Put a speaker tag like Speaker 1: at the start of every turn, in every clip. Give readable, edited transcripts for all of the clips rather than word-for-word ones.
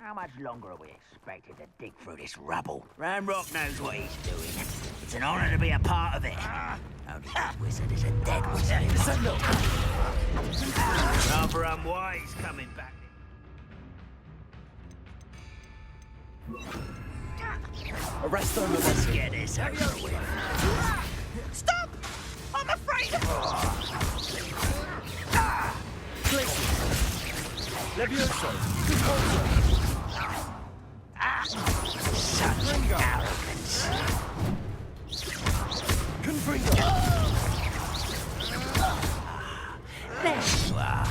Speaker 1: How much longer are we expected to dig through this rubble? Ramrock knows what he's doing. It's an honor to be a part of it. Only this wizard is a dead wizard. Rather unwise coming back.
Speaker 2: Arrest them.
Speaker 1: Let's get this over with. Stop! I'm afraid of...
Speaker 2: Levioso.
Speaker 1: Such arrogance.
Speaker 2: Confringo.
Speaker 1: There you are.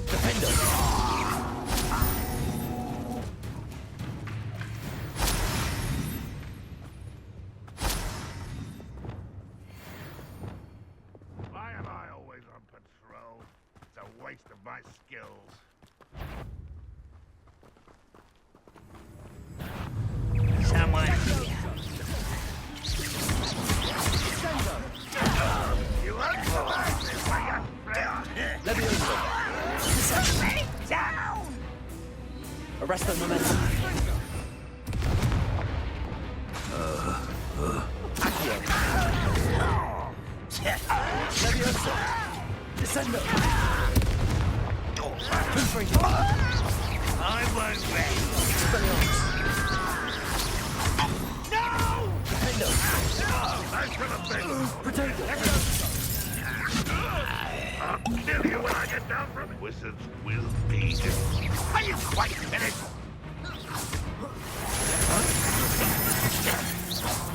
Speaker 2: Defender.
Speaker 3: Why am I always on patrol? It's a waste of my skills.
Speaker 1: Someone here.
Speaker 3: You understand this, my young friend?
Speaker 2: Levioso.
Speaker 1: Lay down!
Speaker 2: Arrest them. Momentum. Accio. Levioso. Descendo. Confringo.
Speaker 1: I won't rest.
Speaker 2: Expelliarmus.
Speaker 1: No!
Speaker 2: Defendo.
Speaker 3: I should have been.
Speaker 2: Protego.
Speaker 3: I'll kill you when I get down from it. Wizards will be. Are you quite finished?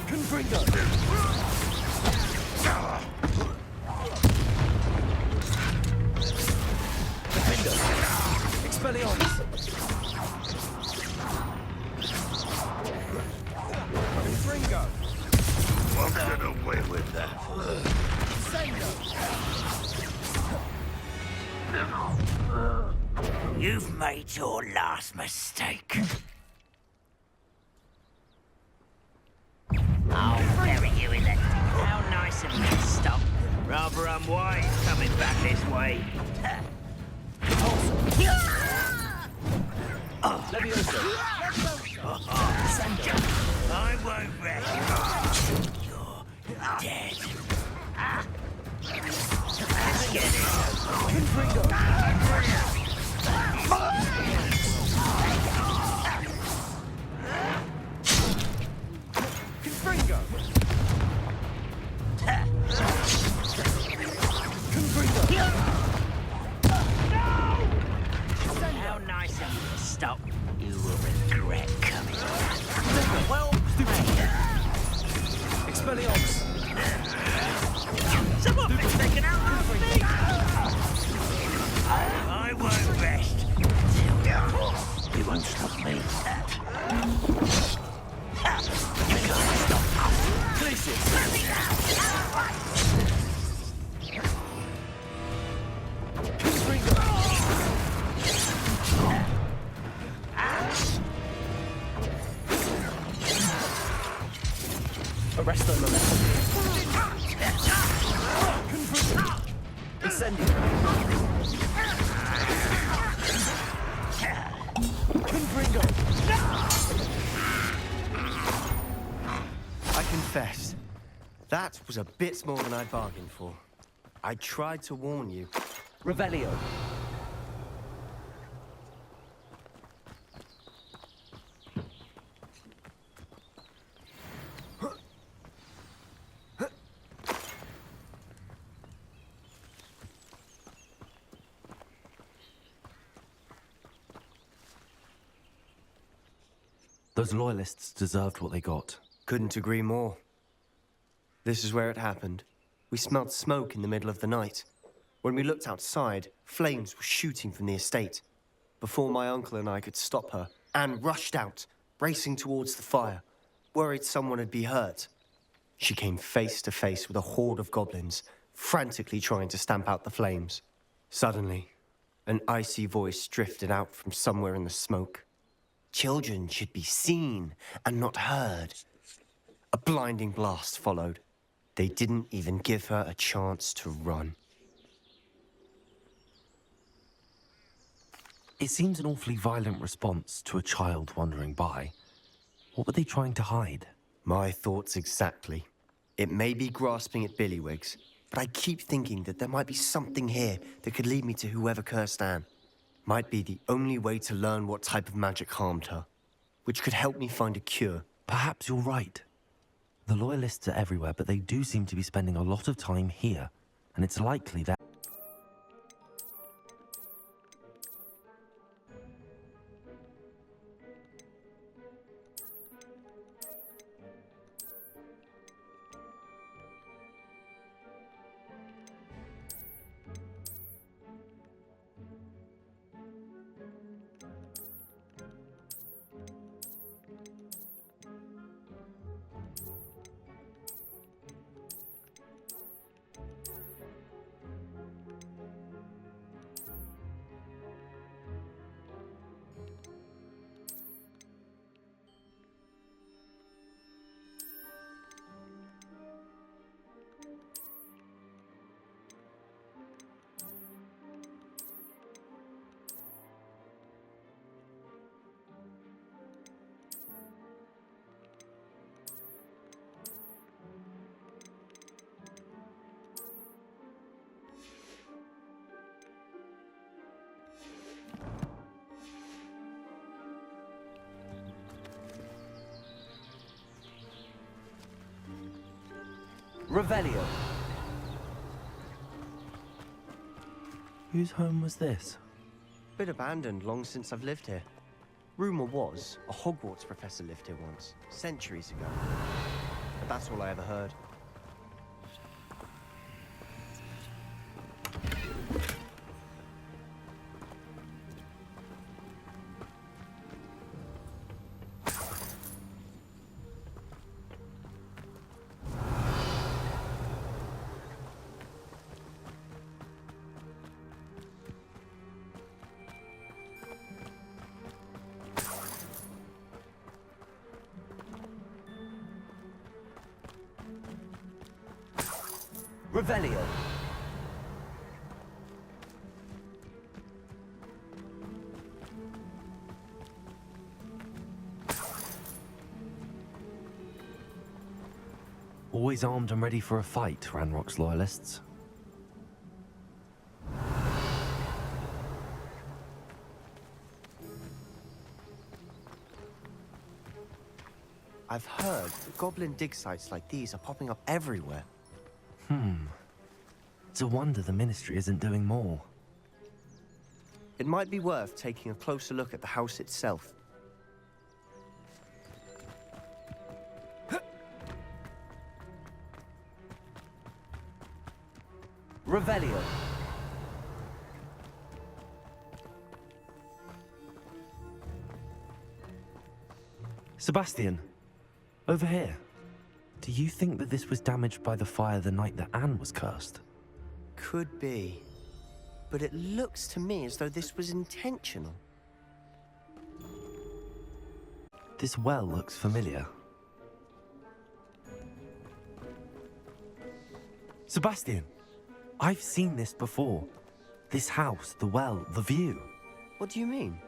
Speaker 2: Confringo. Defendo. Expelliarmus. Confringo.
Speaker 3: Won't get away with that.
Speaker 1: You've made your last mistake. I'll bury you in the... How nice of you to stop. Rather unwise coming back this way.
Speaker 2: Levioso.
Speaker 1: I won't rest. You're dead. Let's get it.
Speaker 2: Confringo. Confringo. Confringo.
Speaker 1: How nice of you to stop. You will regret coming back. Well played.
Speaker 2: Expelliarmus.
Speaker 1: Some of it's taken out of me. I won't rest. You won't stop me. You can't stop us.
Speaker 2: Glacius. Confringo. Arrest them. Momentum. Confringo. Incendio. Confringo. I confess, that was a bit more than I bargained for. I tried to warn you. Revelio.
Speaker 4: Those loyalists deserved what they got.
Speaker 2: Couldn't agree more. This is where it happened. We smelled smoke in the middle of the night. When we looked outside, flames were shooting from the estate. Before my uncle and I could stop her, Anne rushed out, racing towards the fire, worried someone would be hurt. She came face to face with a horde of goblins, frantically trying to stamp out the flames. Suddenly, an icy voice drifted out from somewhere in the smoke. Children should be seen and not heard. A blinding blast followed. They didn't even give her a chance to run.
Speaker 4: It seems an awfully violent response to a child wandering by. What were they trying to hide?
Speaker 2: My thoughts exactly. It may be grasping at Billywigs, but I keep thinking that there might be something here that could lead me to whoever cursed Anne. Might be the only way to learn what type of magic harmed her, which could help me find a cure.
Speaker 4: Perhaps you're right. The Loyalists are everywhere, but they do seem to be spending a lot of time here, and it's likely that...
Speaker 2: Revelio.
Speaker 4: Whose home was this?
Speaker 2: Been abandoned long since I've lived here. Rumor was a Hogwarts professor lived here once, centuries ago. But that's all I ever heard.
Speaker 5: Revelio.
Speaker 4: Always armed and ready for a fight, Ranrock's Loyalists.
Speaker 2: I've heard that goblin dig sites like these are popping up everywhere.
Speaker 4: It's a wonder the Ministry isn't doing more.
Speaker 2: It might be worth taking a closer look at the house itself.
Speaker 5: Revelio.
Speaker 4: Sebastian, over here. Do you think that this was damaged by the fire the night that Anne was cursed?
Speaker 2: Could be. But it looks to me as though this was intentional.
Speaker 4: This well looks familiar. Sebastian, I've seen this before. This house, the well, the view.
Speaker 2: What do you mean?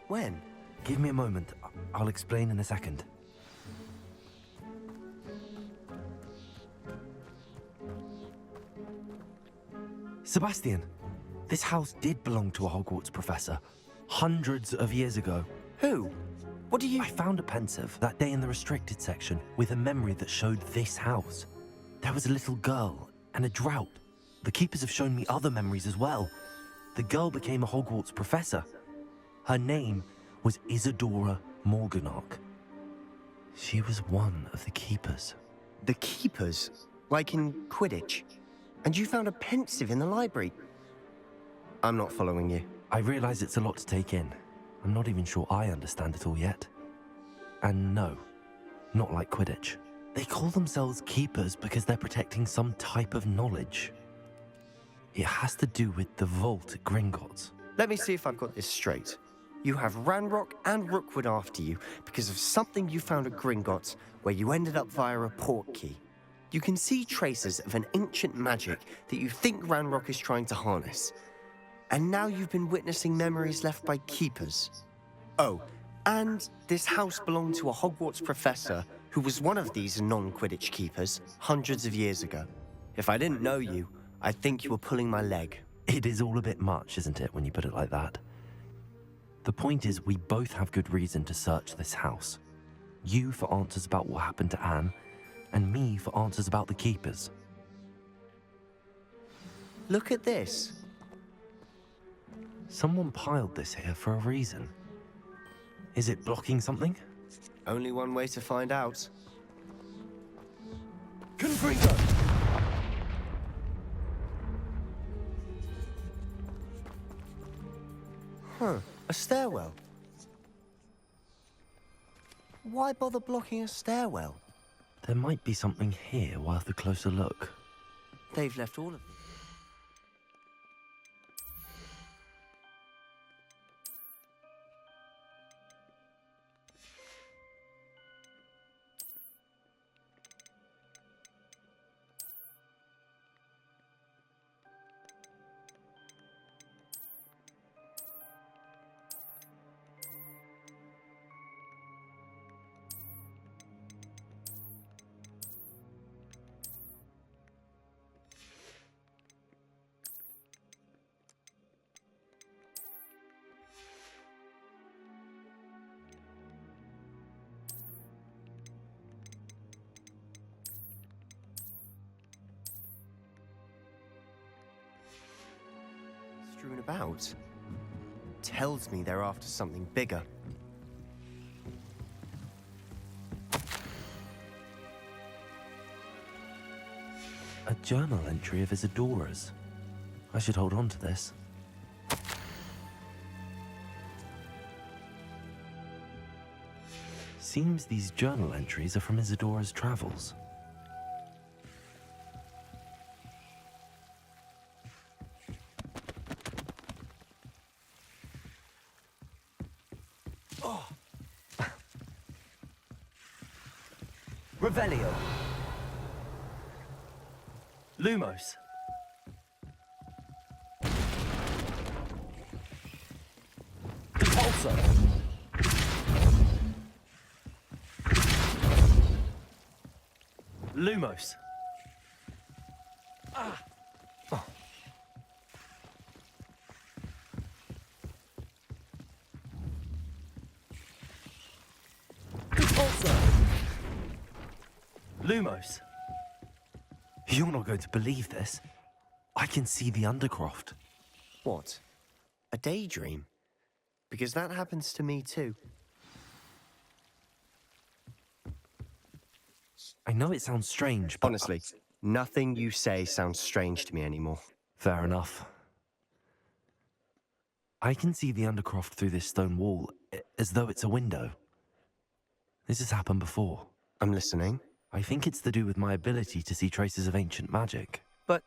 Speaker 2: When?
Speaker 4: Give me a moment. I'll explain in a second. Sebastian, this house did belong to a Hogwarts professor, hundreds of years ago.
Speaker 2: Who? What do you...
Speaker 4: I found a pensive that day in the restricted section with a memory that showed this house. There was a little girl and a drought. The keepers have shown me other memories as well. The girl became a Hogwarts professor. Her name was Isadora Morganach. She was one of the keepers.
Speaker 2: The keepers? Like in Quidditch? And you found a pensive in the library? I'm not following you.
Speaker 4: I realize it's a lot to take in. I'm not even sure I understand it all yet. And no, not like Quidditch. They call themselves keepers because they're protecting some type of knowledge. It has to do with the vault at Gringotts.
Speaker 2: Let me see if I've got this straight. You have Ranrock and Rookwood after you because of something you found at Gringotts where you ended up via a port key. You can see traces of an ancient magic that you think Ranrock is trying to harness. And now you've been witnessing memories left by keepers. Oh, and this house belonged to a Hogwarts professor who was one of these non-Quidditch keepers hundreds of years ago. If I didn't know you, I'd think you were pulling my leg.
Speaker 4: It is all a bit much, isn't it, when you put it like that? The point is, we both have good reason to search this house. You for answers about what happened to Anne, and me for answers about the keepers.
Speaker 2: Look at this.
Speaker 4: Someone piled this here for a reason. Is it blocking something?
Speaker 2: Only one way to find out.
Speaker 4: Confringo!
Speaker 2: Huh, a stairwell. Why bother blocking a stairwell?
Speaker 4: There might be something here worth a closer look.
Speaker 2: They've left all of them. Strewn about. Tells me they're after something bigger.
Speaker 4: A journal entry of Isadora's. I should hold on to this. Seems these journal entries are from Isadora's travels. Revelio. Lumos. Repulsor. Lumos. Lumos. You're not going to believe this. I can see the Undercroft.
Speaker 2: What? A daydream? Because that happens to me too.
Speaker 4: I know it sounds strange, but...
Speaker 2: Honestly, nothing you say sounds strange to me anymore.
Speaker 4: Fair enough. I can see the Undercroft through this stone wall, as though it's a window. This has happened before.
Speaker 2: I'm listening.
Speaker 4: I think it's to do with my ability to see traces of ancient magic.
Speaker 2: But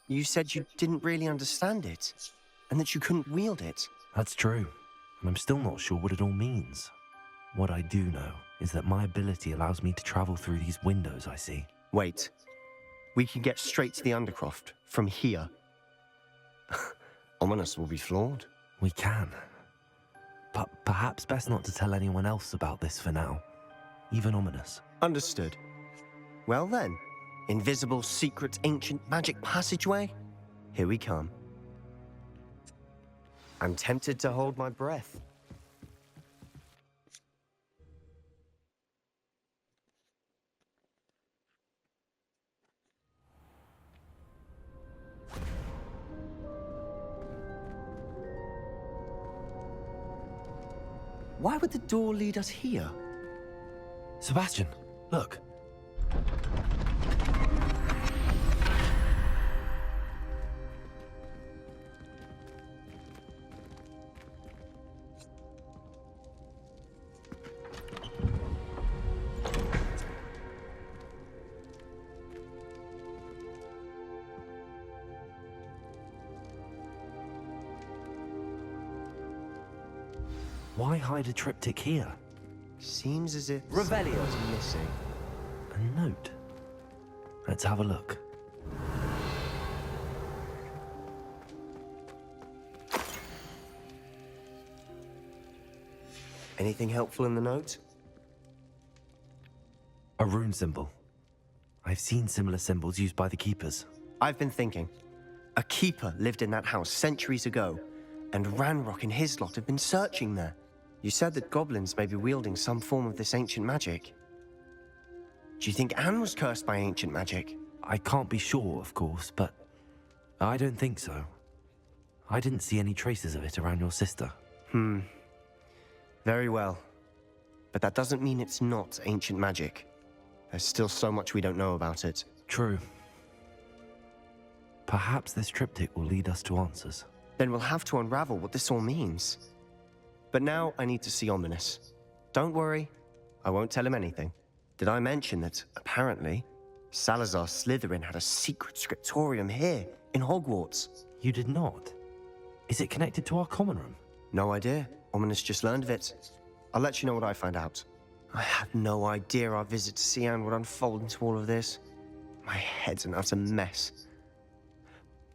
Speaker 2: you said you didn't really understand it, and that you couldn't wield it.
Speaker 4: That's true, and I'm still not sure what it all means. What I do know is that my ability allows me to travel through these windows I see.
Speaker 2: Wait. We can get straight to the Undercroft from here. Ominous will be floored.
Speaker 4: We can. But perhaps best not to tell anyone else about this for now. Even Ominous.
Speaker 2: Understood. Well then, invisible, secret, ancient magic passageway? Here we come. I'm tempted to hold my breath. Why would the door lead us here?
Speaker 4: Sebastian, look. Why hide a triptych here?
Speaker 2: Seems as if
Speaker 4: Revelio.
Speaker 2: something's missing.
Speaker 4: A note. Let's have a look.
Speaker 2: Anything helpful in the note?
Speaker 4: A rune symbol. I've seen similar symbols used by the keepers.
Speaker 2: I've been thinking. A keeper lived in that house centuries ago, and Ranrock and his lot have been searching there. You said that goblins may be wielding some form of this ancient magic. Do you think Anne was cursed by ancient magic?
Speaker 4: I can't be sure, of course, but I don't think so. I didn't see any traces of it around your sister.
Speaker 2: Very well. But that doesn't mean it's not ancient magic. There's still so much we don't know about it.
Speaker 4: True. Perhaps this triptych will lead us to answers.
Speaker 2: Then we'll have to unravel what this all means. But now I need to see Ominous. Don't worry, I won't tell him anything. Did I mention that, apparently, Salazar Slytherin had a secret scriptorium here, in Hogwarts?
Speaker 4: You did not? Is it connected to our common room?
Speaker 2: No idea. Ominous just learned of it. I'll let you know what I find out. I had no idea our visit to Cian would unfold into all of this. My head's an utter mess.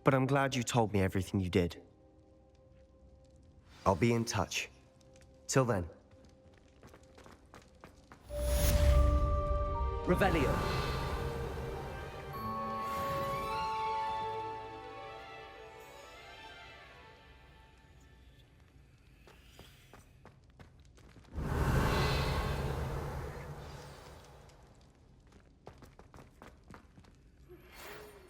Speaker 2: But I'm glad you told me everything you did. I'll be in touch. Till then.
Speaker 5: Revelio.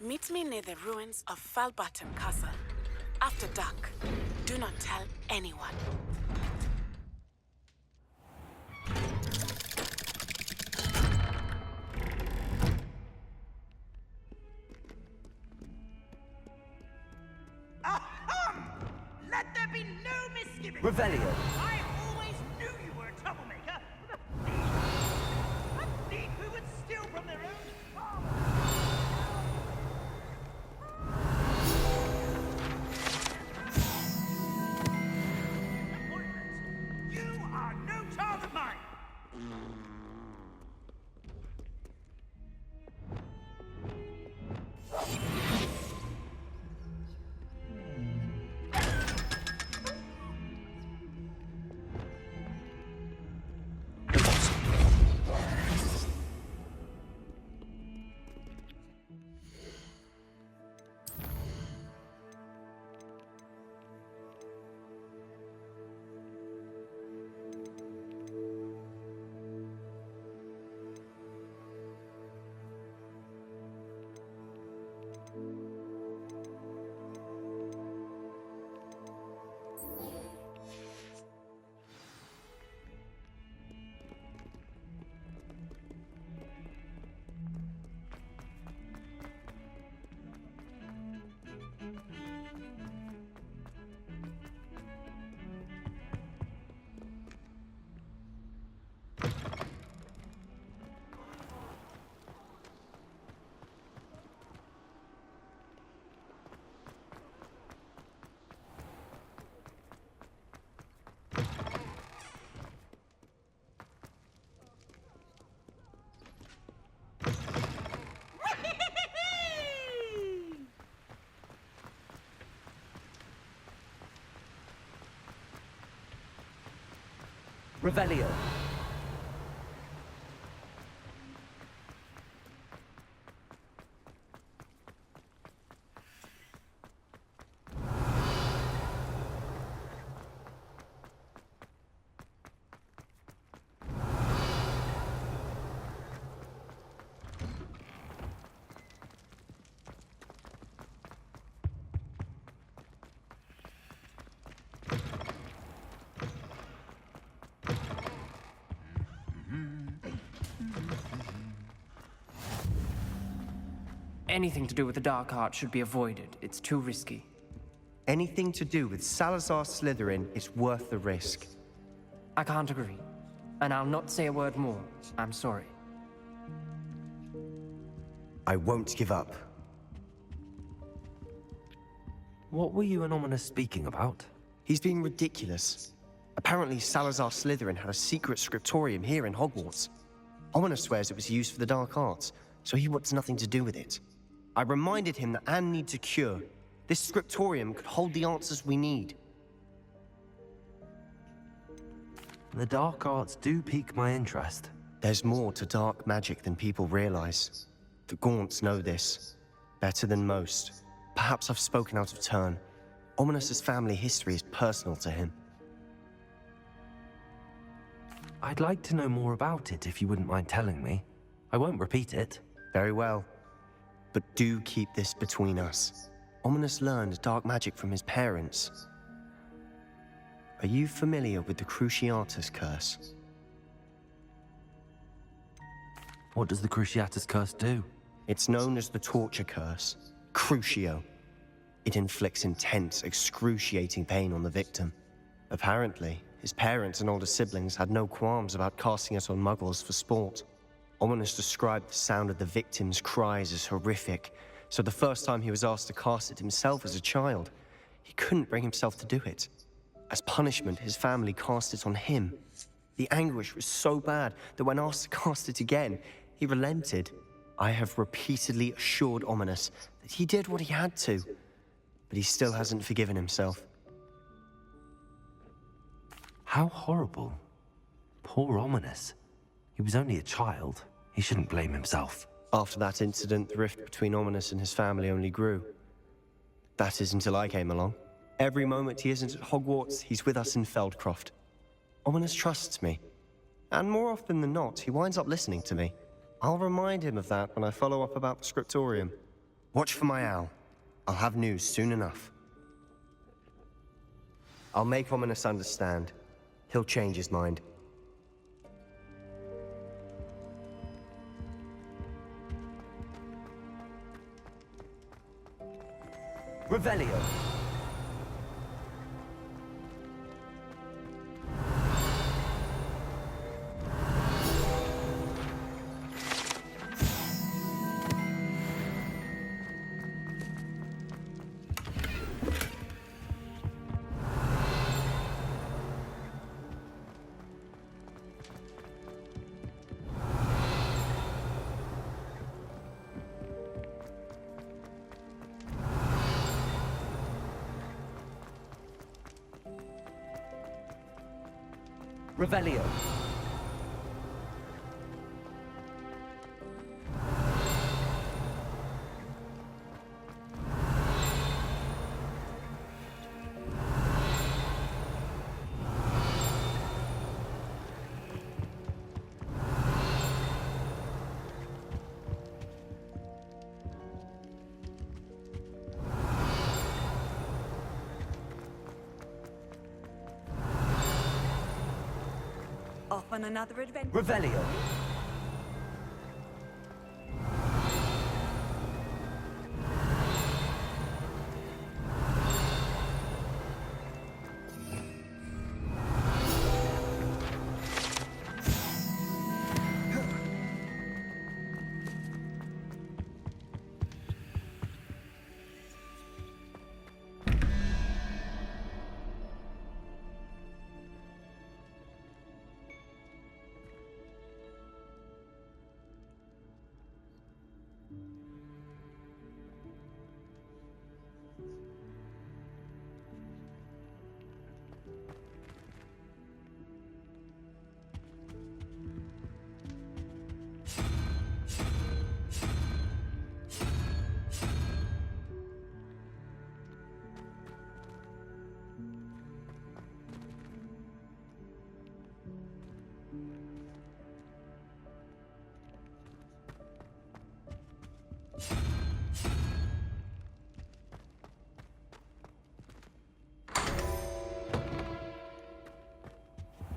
Speaker 6: Meet me near the ruins of Falbatum Castle. After dark. Do not tell anyone.
Speaker 1: Let there be no misgiving.
Speaker 5: Revelio.
Speaker 1: I always knew you were a troublemaker. A thief who would steal from their own father. You are no child of mine.
Speaker 5: Revelio.
Speaker 7: Anything to do with the dark art should be avoided. It's too risky.
Speaker 2: Anything to do with Salazar Slytherin is worth the risk.
Speaker 7: I can't agree. And I'll not say a word more. I'm sorry.
Speaker 2: I won't give up.
Speaker 4: What were you and Ominous speaking about?
Speaker 2: He's being ridiculous. Apparently, Salazar Slytherin had a secret scriptorium here in Hogwarts. Ominous swears it was used for the dark arts, so he wants nothing to do with it. I reminded him that Anne needs a cure. This scriptorium could hold the answers we need.
Speaker 4: The dark arts do pique my interest.
Speaker 2: There's more to dark magic than people realize. The Gaunts know this better than most. Perhaps I've spoken out of turn. Ominous's family history is personal to him.
Speaker 4: I'd like to know more about it if you wouldn't mind telling me. I won't repeat it.
Speaker 2: Very well. But do keep this between us. Ominous learned dark magic from his parents. Are you familiar with the Cruciatus Curse?
Speaker 4: What does the Cruciatus Curse do?
Speaker 2: It's known as the Torture Curse, Crucio. It inflicts intense, excruciating pain on the victim. Apparently, his parents and older siblings had no qualms about casting it on muggles for sport. Ominous described the sound of the victim's cries as horrific, so the first time he was asked to cast it himself as a child, he couldn't bring himself to do it. As punishment, his family cast it on him. The anguish was so bad that when asked to cast it again, he relented. I have repeatedly assured Ominous that he did what he had to, but he still hasn't forgiven himself.
Speaker 4: How horrible. Poor Ominous. He was only a child. He shouldn't blame himself.
Speaker 2: After that incident, the rift between Ominous and his family only grew. That is until I came along. Every moment he isn't at Hogwarts, he's with us in Feldcroft. Ominous trusts me. And more often than not, he winds up listening to me. I'll remind him of that when I follow up about the scriptorium. Watch for my owl. I'll have news soon enough. I'll make Ominous understand. He'll change his mind.
Speaker 4: Revelio. Revelio.
Speaker 5: Off on another adventure.
Speaker 4: Revelio.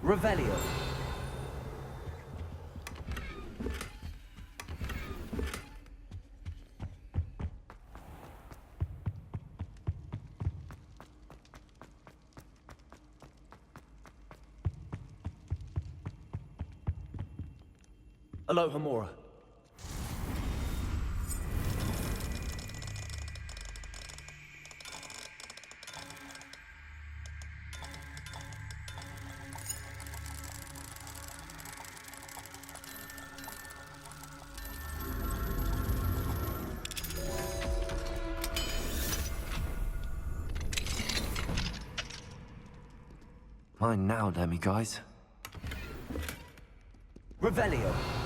Speaker 4: Revelio.
Speaker 2: Aloha, Mora.
Speaker 4: Mine now, Demi guys. Revelio.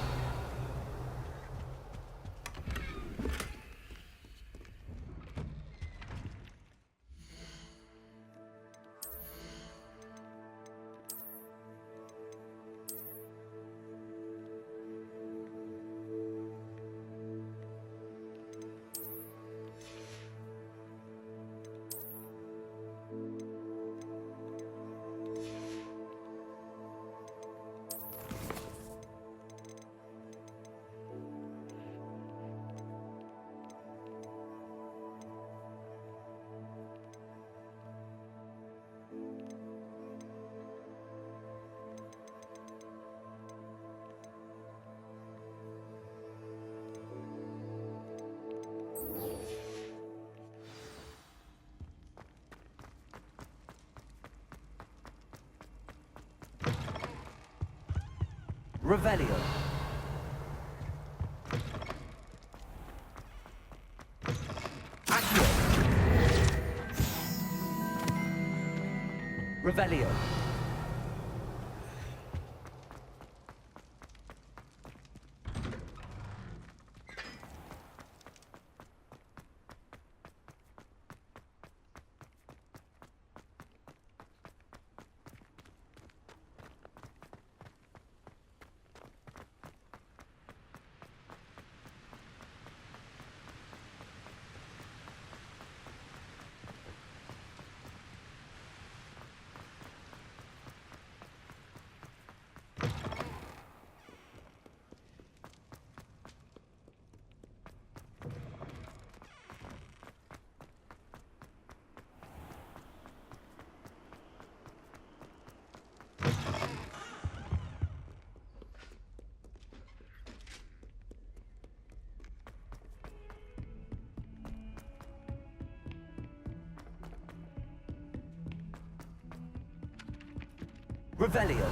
Speaker 4: Revelio. Accio. Revelio. Revelio.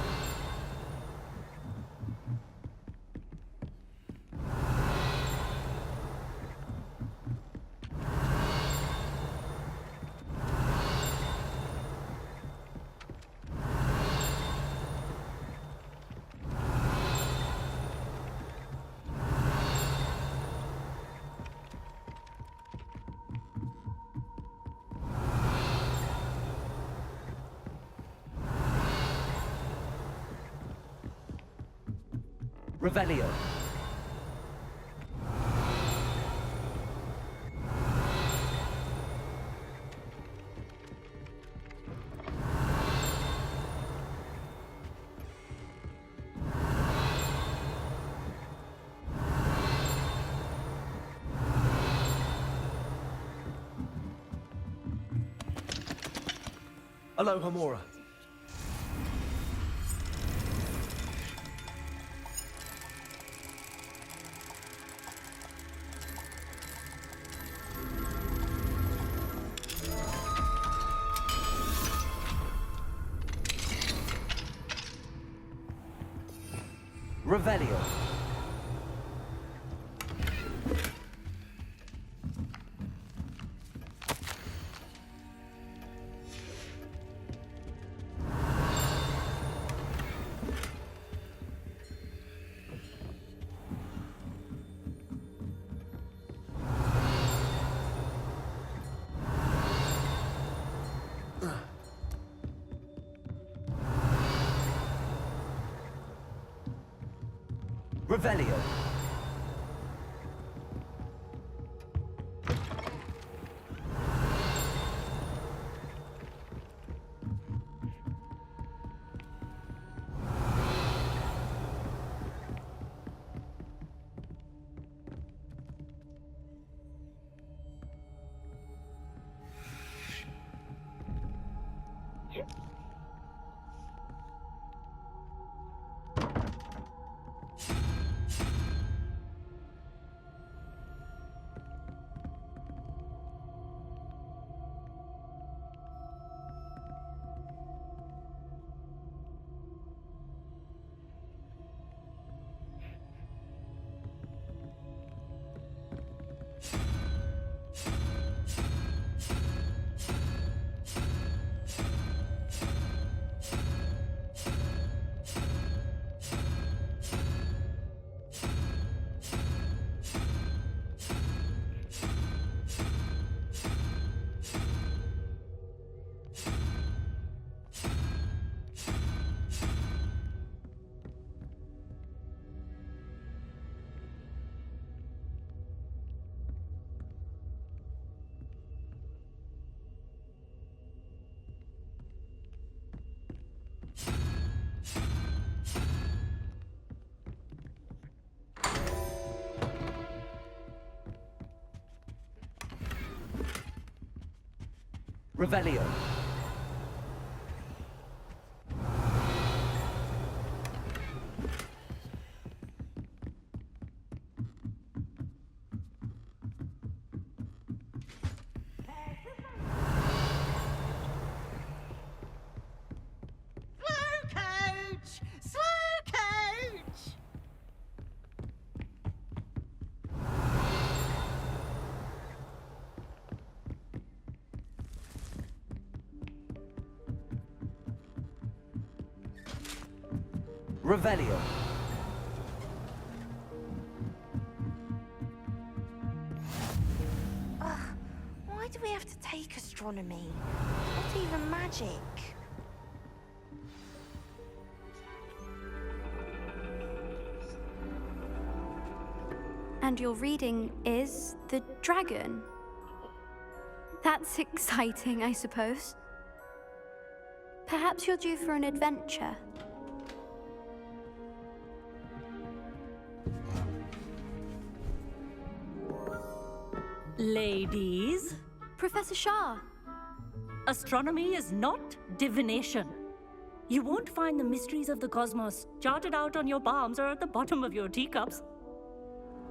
Speaker 4: Revelio. Aloha Mora. Revelio. Revelio.
Speaker 5: Revelio. Revelio.
Speaker 8: Why do we have to take astronomy? Not even magic.
Speaker 9: And your reading is the dragon. That's exciting, I suppose. Perhaps you're due for an adventure.
Speaker 10: Ladies,
Speaker 9: Professor Shah.
Speaker 10: astronomy is not divination. You won't find the mysteries of the cosmos charted out on your palms or at the bottom of your teacups.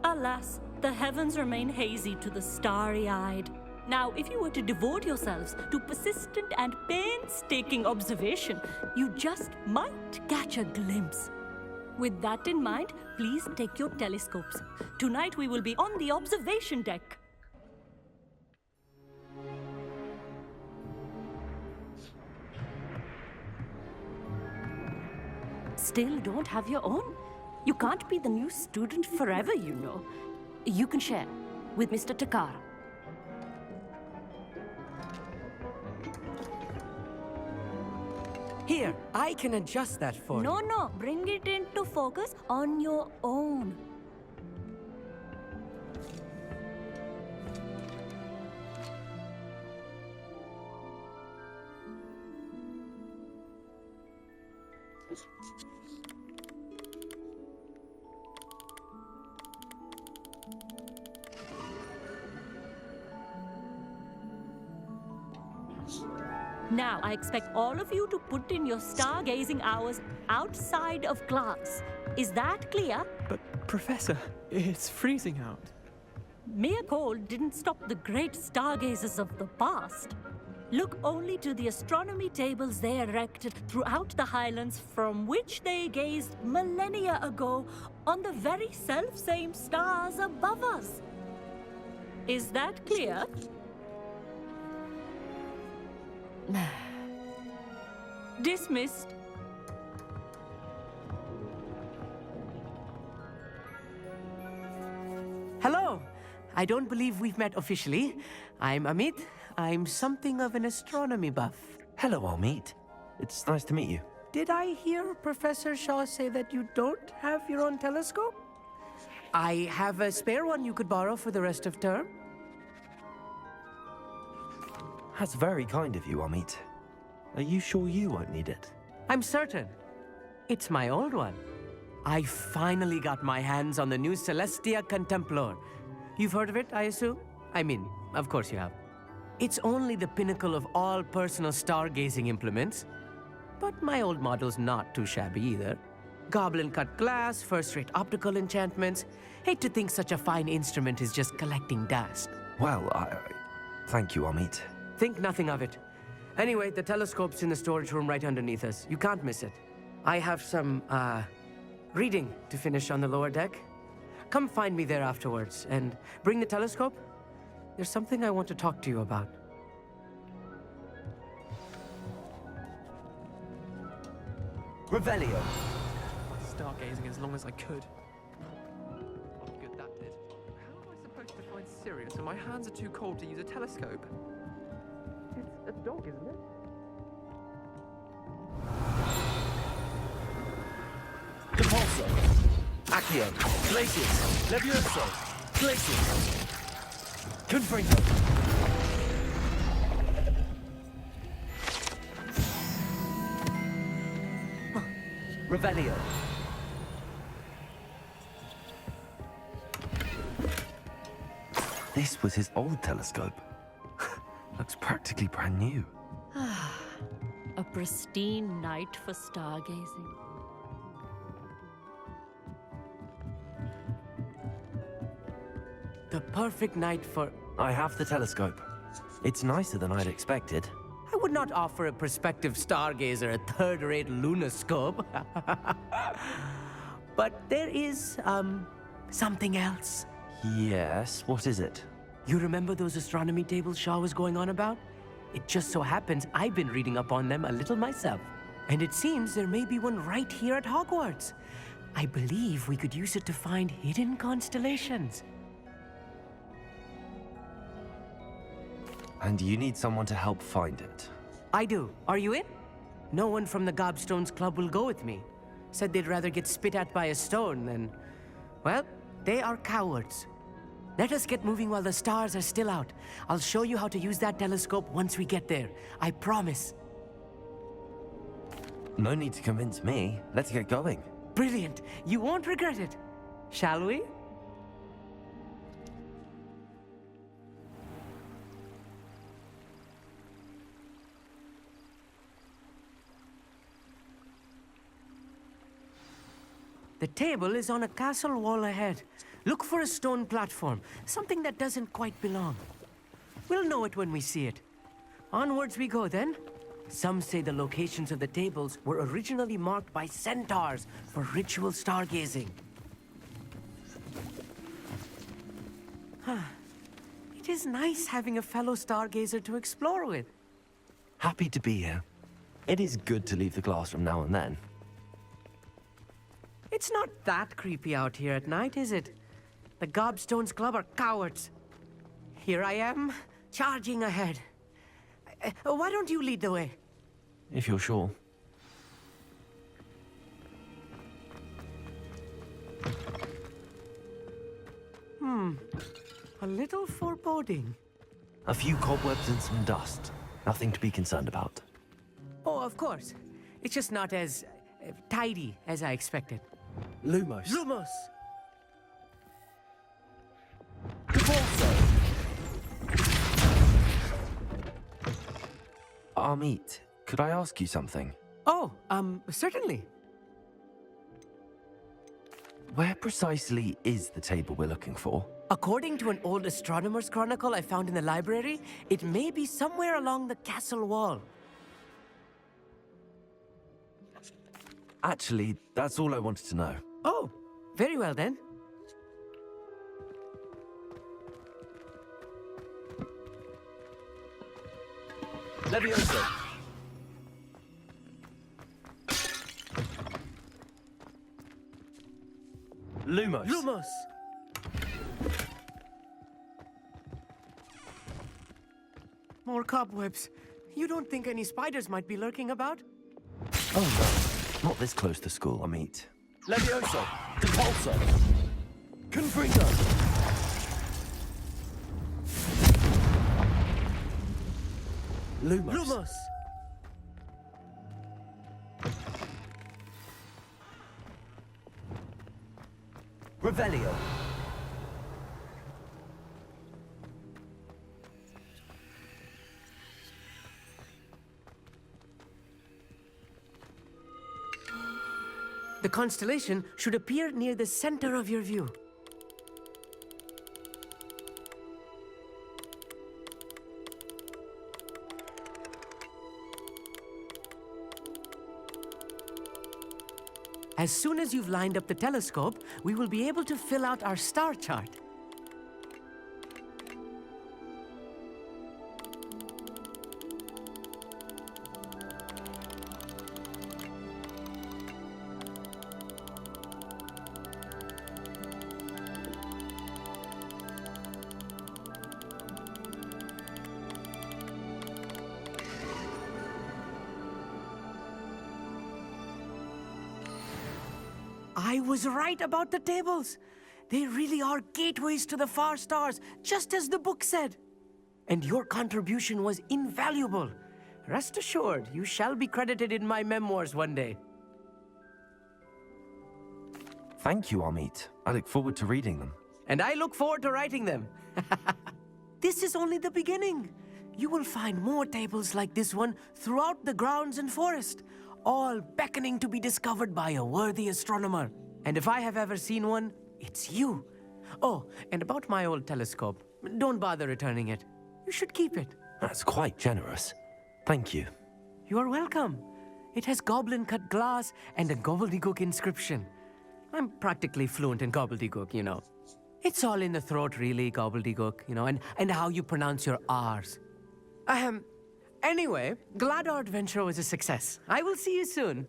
Speaker 10: Alas, the heavens remain hazy to the starry-eyed. Now, if you were to devote yourselves to persistent and painstaking observation, you just might catch a glimpse. With that in mind, please take your telescopes. Tonight we will be on the observation deck. Still don't have your own? You can't be the new student forever, you know. You can share with Mr. Takara.
Speaker 7: Here, I can adjust that for you.
Speaker 10: No, bring it into focus on your own. Now, I expect all of you to put in your stargazing hours outside of class. Is that clear?
Speaker 11: But, Professor, it's freezing out.
Speaker 10: Mere cold didn't stop the great stargazers of the past. Look only to the astronomy tables they erected throughout the highlands from which they gazed millennia ago on the very self-same stars above us. Is that clear? Dismissed.
Speaker 7: Hello. I don't believe we've met officially. I'm Amit. I'm something of an astronomy buff.
Speaker 4: Hello, Amit. It's nice to meet you.
Speaker 7: Did I hear Professor Shaw say that you don't have your own telescope? I have a spare one you could borrow for the rest of term.
Speaker 4: That's very kind of you, Amit. Are you sure you won't need it?
Speaker 7: I'm certain. It's my old one. I finally got my hands on the new Celestia Contemplor. You've heard of it, I assume? I mean, of course you have. It's only the pinnacle of all personal stargazing implements. But my old model's not too shabby either. Goblin-cut glass, first-rate optical enchantments. Hate to think such a fine instrument is just collecting dust.
Speaker 4: Well, thank you, Amit.
Speaker 7: Think nothing of it. Anyway, the telescope's in the storage room right underneath us. You can't miss it. I have some, reading to finish on the lower deck. Come find me there afterwards, and bring the telescope. There's something I want to talk to you about.
Speaker 5: Revelio.
Speaker 11: Stargazing as long as I could. What good that did. How am I supposed to find Sirius when my hands are too cold to use a telescope? It's a dog, isn't it?
Speaker 5: Compulso. Accio. Glacius. Levioso. Glacius. Confringo. Revelio.
Speaker 4: This was his old telescope. A looks practically brand new.
Speaker 10: A pristine night for stargazing.
Speaker 7: The perfect night for...
Speaker 4: I have the telescope. It's nicer than I'd expected.
Speaker 7: I would not offer a prospective stargazer a third-rate lunoscope. But there is, something else.
Speaker 4: Yes, what is it?
Speaker 7: You remember those astronomy tables Shaw was going on about? It just so happens I've been reading up on them a little myself. And it seems there may be one right here at Hogwarts. I believe we could use it to find hidden constellations.
Speaker 4: And you need someone to help find it.
Speaker 7: I do. Are you in? No one from the Gobstones Club will go with me. Said they'd rather get spit at by a stone than... Well, they are cowards. Let us get moving while the stars are still out. I'll show you how to use that telescope once we get there. I promise.
Speaker 4: No need to convince me. Let's get going.
Speaker 7: Brilliant. You won't regret it. Shall we? The table is on a castle wall ahead. Look for a stone platform, something that doesn't quite belong. We'll know it when we see it. Onwards we go then. Some say the locations of the tables were originally marked by centaurs for ritual stargazing. It is nice having a fellow stargazer to explore with.
Speaker 4: Happy to be here. It is good to leave the classroom now and then.
Speaker 7: It's not that creepy out here at night, is it? The Gobstones Club are cowards. Here I am, charging ahead. Why don't you lead the way?
Speaker 4: If you're sure.
Speaker 7: A little foreboding.
Speaker 4: A few cobwebs and some dust. Nothing to be concerned about.
Speaker 7: Oh, of course. It's just not as tidy as I expected.
Speaker 5: Lumos.
Speaker 7: Lumos!
Speaker 4: Amit, could I ask you something?
Speaker 7: Oh, certainly.
Speaker 4: Where precisely is the table we're looking for?
Speaker 7: According to an old astronomer's chronicle I found in the library, it may be somewhere along the castle wall.
Speaker 4: Actually, that's all I wanted to know.
Speaker 7: Oh, very well then.
Speaker 5: Levioso.
Speaker 4: Lumos.
Speaker 7: Lumos! More cobwebs. You don't think any spiders might be lurking about?
Speaker 4: Oh no, not this close to school, Amit.
Speaker 5: Levioso. Compulso. Confringo. Lumos.
Speaker 7: Lumos!
Speaker 5: Revelio.
Speaker 7: The constellation should appear near the center of your view. As soon as you've lined up the telescope, we will be able to fill out our star chart. I was right about the tables. They really are gateways to the far stars, just as the book said. And your contribution was invaluable. Rest assured, you shall be credited in my memoirs one day.
Speaker 4: Thank you, Amit. I look forward to reading them.
Speaker 7: And I look forward to writing them. This is only the beginning. you will find more tables like this one throughout the grounds and forest, all beckoning to be discovered by a worthy astronomer. And if I have ever seen one, it's you. Oh, and about my old telescope, don't bother returning it. You should keep it.
Speaker 4: That's quite generous. Thank you.
Speaker 7: You are welcome. It has goblin-cut glass and a gobbledygook inscription. I'm practically fluent in gobbledygook, you know. It's all in the throat, really, gobbledygook, you know, and how you pronounce your R's. Anyway, glad our adventure was a success. I will see you soon.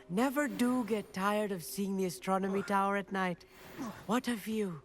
Speaker 7: Never do get tired of seeing the astronomy tower at night. What a view.